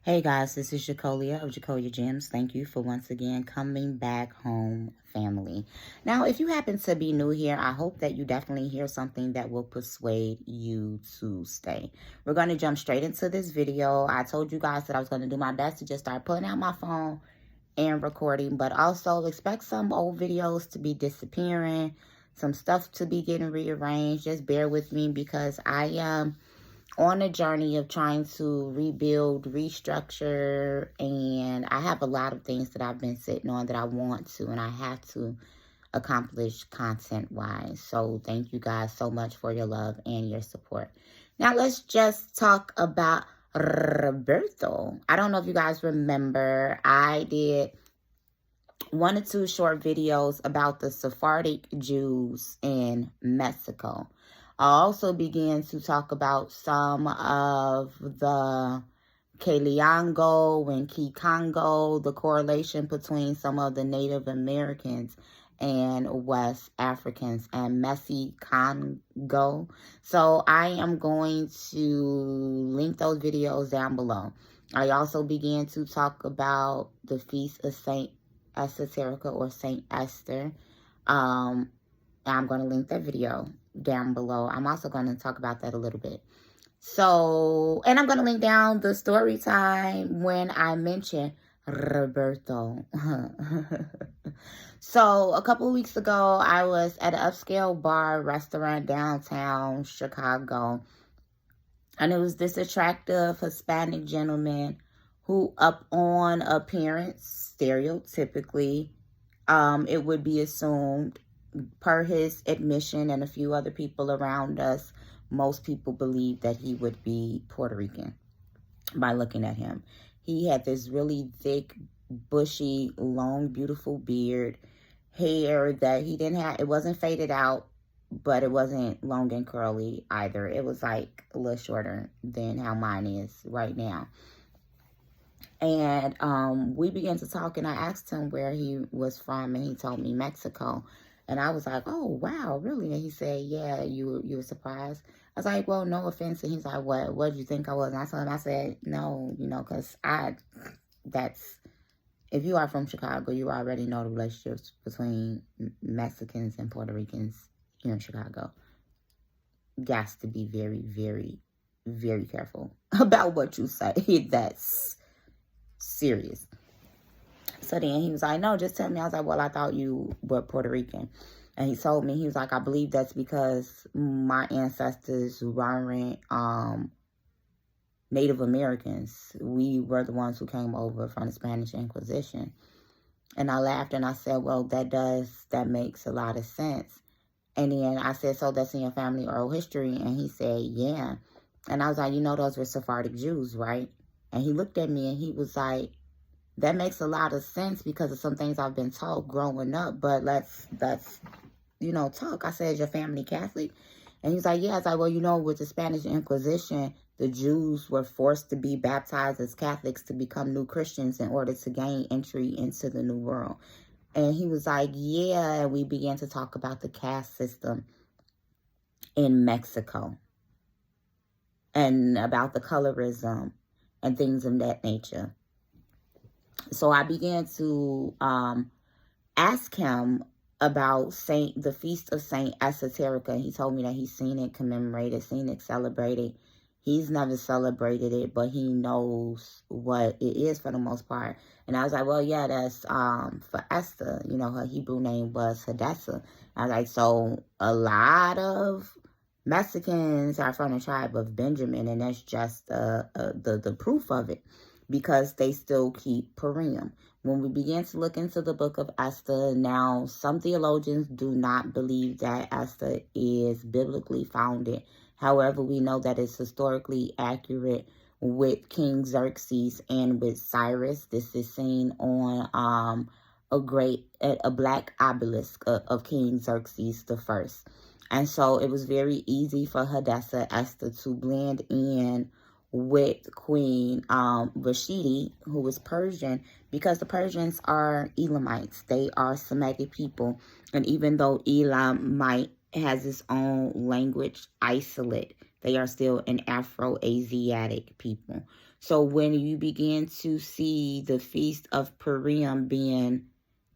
Hey guys, this is Jacolia of Jacolia Gems. Thank you for once again coming back home, family. Now, if you happen to be new here, I hope that you definitely hear something that will persuade you to stay. We're going to jump straight into this video. I told you guys that I was going to do my best to just start pulling out my phone and recording, but also expect some old videos to be disappearing, some stuff to be getting rearranged. Just bear with me because I am on a journey of trying to rebuild, restructure, and I have a lot of things that I've been sitting on that I want to and I have to accomplish content-wise. So thank you guys so much for your love and your support. Now let's just talk about Roberto. I don't know if you guys remember, I did 1 or 2 short videos about the Sephardic Jews in Mexico. I also began to talk about some of the Kalinago and Kikongo, the correlation between some of the Native Americans and West Africans and Congo. So I am going to link those videos down below. I also began to talk about the Feast of Saint Esther or Saint Esther. I'm going to link that video down below. I'm also going to talk about that a little bit. So, and I'm going to link down the story time when I mention Roberto. So, a couple of weeks ago, I was at an upscale bar restaurant downtown Chicago. And it was this attractive Hispanic gentleman who, up on appearance, stereotypically, it would be assumed, per his admission and a few other people around us, most people believe that he would be Puerto Rican by looking at him. He had this really thick, bushy, long, beautiful beard, hair that he didn't have. It wasn't faded out, but it wasn't long and curly either. It was like a little shorter than how mine is right now. And we began to talk, and I asked him where he was from, and he told me Mexico. And I was like, oh, wow, really? And he said, yeah, you were surprised? I was like, well, no offense. And he's like, what did you think I was? And I told him, I said, no, because if you are from Chicago, you already know the relationships between Mexicans and Puerto Ricans here in Chicago. Got to be very, very, very careful about what you say. That's serious. So then he was like, no, just tell me. I was like, well, I thought you were Puerto Rican. And he told me, he was like, I believe that's because my ancestors weren't Native Americans. We were the ones who came over from the Spanish Inquisition. And I laughed and I said, well, that makes a lot of sense. And then I said, so that's in your family oral history? And he said, yeah. And I was like, those were Sephardic Jews, right? And he looked at me and he was like, that makes a lot of sense because of some things I've been taught growing up, but let's talk. I said, is your family Catholic? And he's like, yeah. I was like, well, with the Spanish Inquisition, the Jews were forced to be baptized as Catholics to become new Christians in order to gain entry into the New World. And he was like, yeah. And we began to talk about the caste system in Mexico and about the colorism and things of that nature. So I began to ask him about the Feast of Saint Esther. He told me that he's seen it commemorated, seen it celebrated. He's never celebrated it, but he knows what it is for the most part. And I was like, well, yeah, that's for Esther. Her Hebrew name was Hadassah. I was like, so a lot of Mexicans are from the tribe of Benjamin, and that's just the proof of it, because they still keep Purim. When we begin to look into the book of Esther, now some theologians do not believe that Esther is biblically founded. However, we know that it's historically accurate with King Xerxes and with Cyrus. This is seen on a black obelisk of King Xerxes the First. And so it was very easy for Hadassah Esther to blend in with Queen Vashti, who was Persian, because the Persians are Elamites. They are Semitic people. And even though Elamite has its own language isolate, they are still an Afro-Asiatic people. So when you begin to see the Feast of Purim being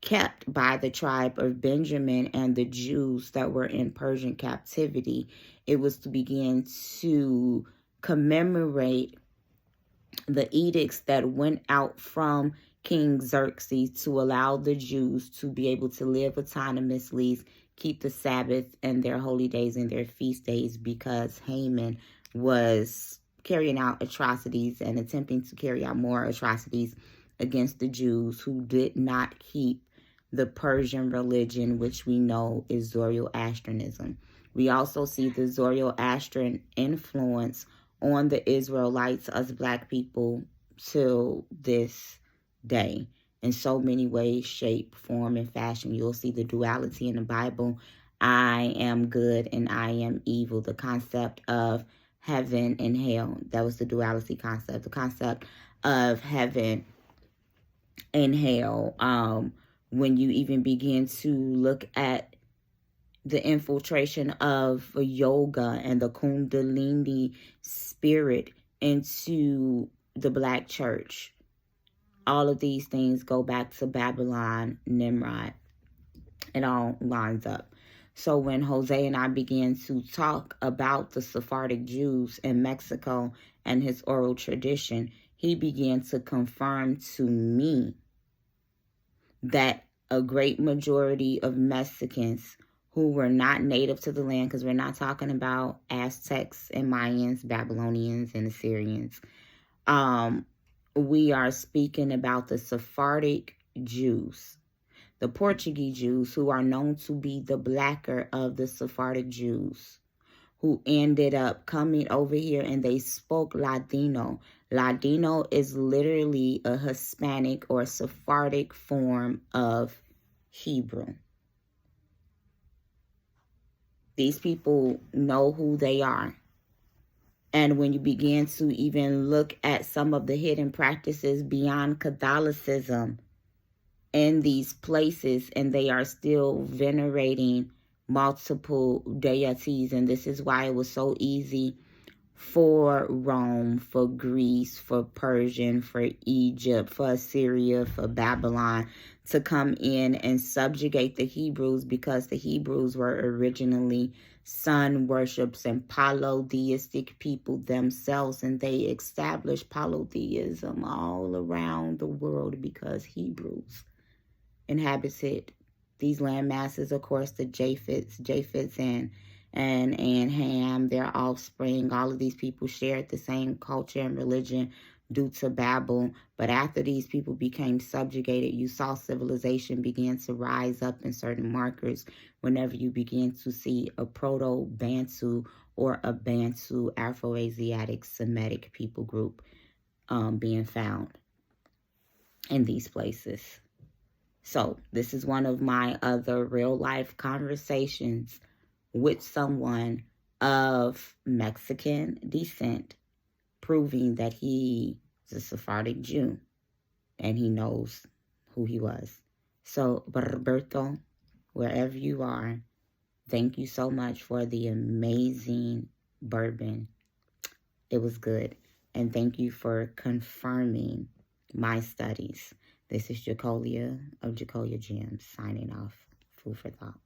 kept by the tribe of Benjamin and the Jews that were in Persian captivity, it was to begin to commemorate the edicts that went out from King Xerxes to allow the Jews to be able to live autonomously, keep the Sabbath and their holy days and their feast days, because Haman was carrying out atrocities and attempting to carry out more atrocities against the Jews who did not keep the Persian religion, which we know is Zoroastrianism. We also see the Zoroastrian influence on the Israelites, us black people, till this day. In so many ways, shape, form, and fashion. You'll see the duality in the Bible. I am good and I am evil. The concept of heaven and hell. That was the duality concept. The concept of heaven and hell. When you even begin to look at the infiltration of yoga and the Kundalini spirit into the black church. All of these things go back to Babylon, Nimrod. It all lines up. So when Jose and I began to talk about the Sephardic Jews in Mexico and his oral tradition, he began to confirm to me that a great majority of Mexicans who were not native to the land, because we're not talking about Aztecs and Mayans, Babylonians and Assyrians. We are speaking about the Sephardic Jews, the Portuguese Jews, who are known to be the blacker of the Sephardic Jews, who ended up coming over here and they spoke Ladino. Ladino is literally a Hispanic or Sephardic form of Hebrew. These people know who they are. And when you begin to even look at some of the hidden practices beyond Catholicism in these places, and they are still venerating multiple deities. And this is why it was so easy for Rome, for Greece, for Persian, for Egypt, for Assyria, for Babylon to come in and subjugate the Hebrews, because the Hebrews were originally sun worships and polytheistic people themselves, and they established polytheism all around the world because Hebrews inhabited these land masses. Of course, the Japhets and Ham, their offspring, all of these people shared the same culture and religion due to Babel. But after these people became subjugated, you saw civilization begin to rise up in certain markers whenever you begin to see a Proto-Bantu or a Bantu Afro-Asiatic Semitic people group being found in these places. So this is one of my other real-life conversations with someone of Mexican descent, proving that he is a Sephardic Jew and he knows who he was. So, Roberto, wherever you are, thank you so much for the amazing bourbon. It was good. And thank you for confirming my studies. This is Jacolia of Jacolia Gems signing off. Food for thought.